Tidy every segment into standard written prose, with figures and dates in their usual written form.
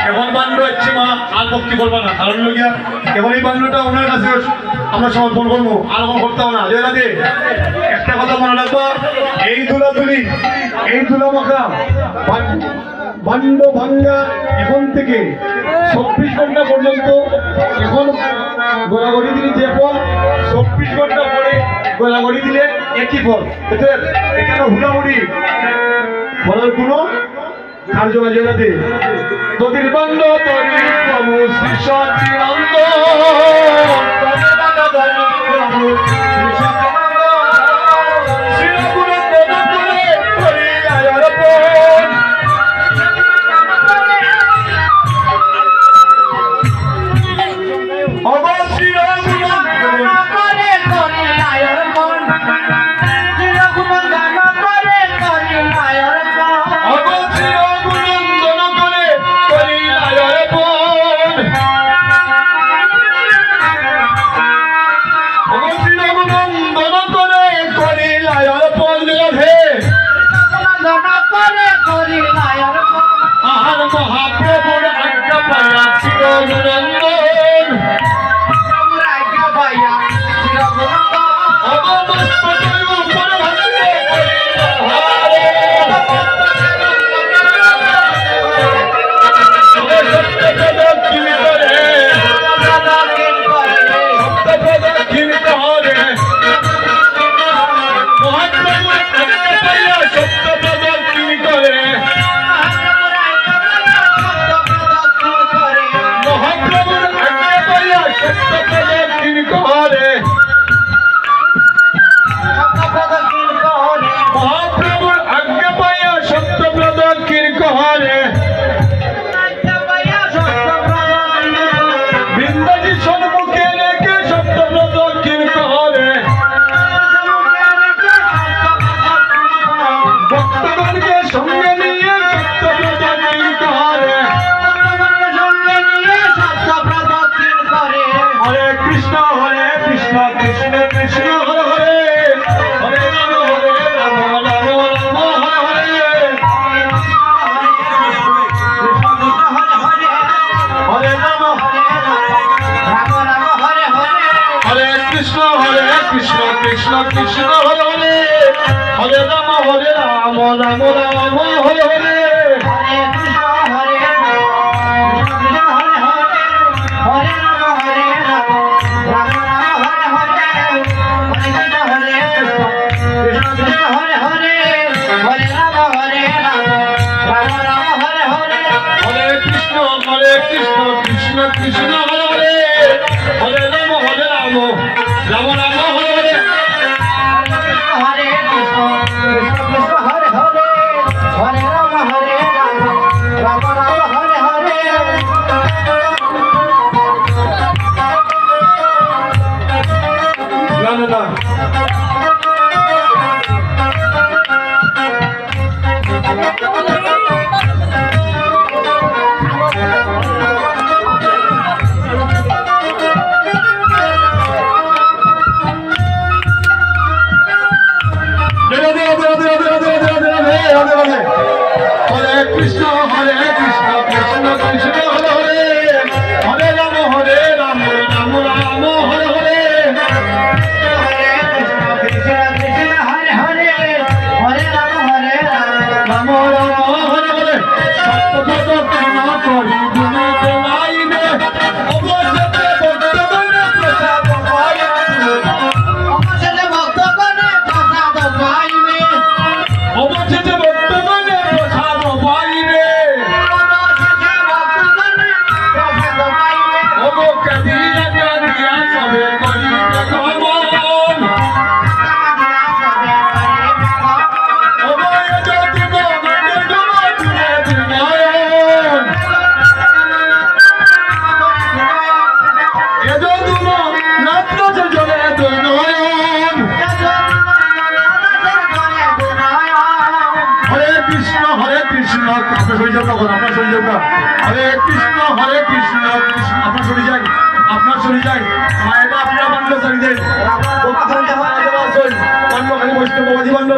এখন বান্ড হচ্ছে মা আর ভক্তি করবো না, কারণ লোকিয়া এখন এই বান্ডটা ওনার কাছে আমরা সমর্পণ করবো, আর কোনো করতাম না। জয় রাধে। একটা কথা মনে রাখবো, এই দুলাদুলি এই দুলা মাখা বান্ড ভাঙ্গা এখন থেকে 24 ঘন্টা পর্যন্ত, এখন গোলাগড়ি দিলে যে ফল 24 ঘন্টা পরে গোলাগড়ি দিলে একই ফল। এখানে হুড়াহুড়ি ফলের কোনো কার্য না। জেলাতে তোদের বান্ড তরি প্রভু শ্রী সচিনন্দ মহাপ্রভুর আজ্ঞা পাইয়া চিরনন্দন আজ্ঞা পাইয়া কৃষ্ণ কৃষ্ণ হরে হরে, হরে রাম রাম রাম হরে হরে, হরে কৃষ্ণ হরে কৃষ্ণ হরে হরে, হরে রাম হরে রাম রাম রাম হরে হরে, হরে কৃষ্ণ হরে কৃষ্ণ কৃষ্ণ হরে হরে, হরে রাম হরে রাম রাম রাম হরে হরে, হরে কৃষ্ণ কৃষ্ণ কৃষ্ণ হরে হরে, হরে রাম রাম রাম হরে হরে, হরে কৃষ্ণ কৃষ্ণ কৃষ্ণ হরে হরে, হরে রাম হরে রাম রাম রাম হরে হরে। না না না হরে কৃষ্ণ কৃষ্ণ কৃষ্ণ হরে হরে, হরে রাম রাম রাম হরে হরে, হরে কৃষ্ণ কৃষ্ণ কৃষ্ণ হরে হরে, হরে রাম রাম রাম হরে হরে, সত্যপদ প্রেম করি গুণে গাইবে, অবশ্যতে ভক্তগণে প্রসাদ পাইবে, অবশ্যতে ভক্তগণে প্রসাদ পাইবে, অবশ্যতে ভক্তগণে প্রসাদ পাইবে, ওগো কাঁদিয়া কাঁদিয়া সবে করিবে গমন, ওগো যদি গমনের গমন তুলে নয়ন, এ যদি নাত্র জলে দুই নয়ন, হরে কৃষ্ণ আপনার শরীর যাও, তখন আপনার শরীর যাও, হরে কৃষ্ণ কৃষ্ণ আপনার শরীর যাই, আপনার শরীর যাই, মায়েরা আপনার বান্ড শরীর যাই, বান্ড খালি বৈষ্ণব বাবাজি বান্ড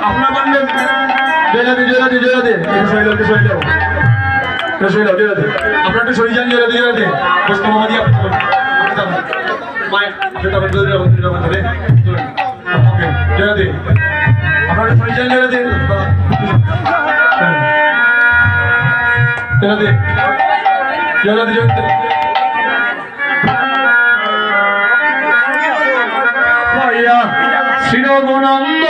আপনার বান্ড জয়রাধে জয়রাধে জয়রাধে একটু সই দাও জয়রাধে আপনারা একটু সই যান জয়রাধে জয়রাধে বসতে মামা দিয়ে মায়ের আপনারা জয়রাধে আপনারা সই যান জয়রাধে জয়রাধে জয়রাধে জয়রাধে শ্রীরঘুনন্দন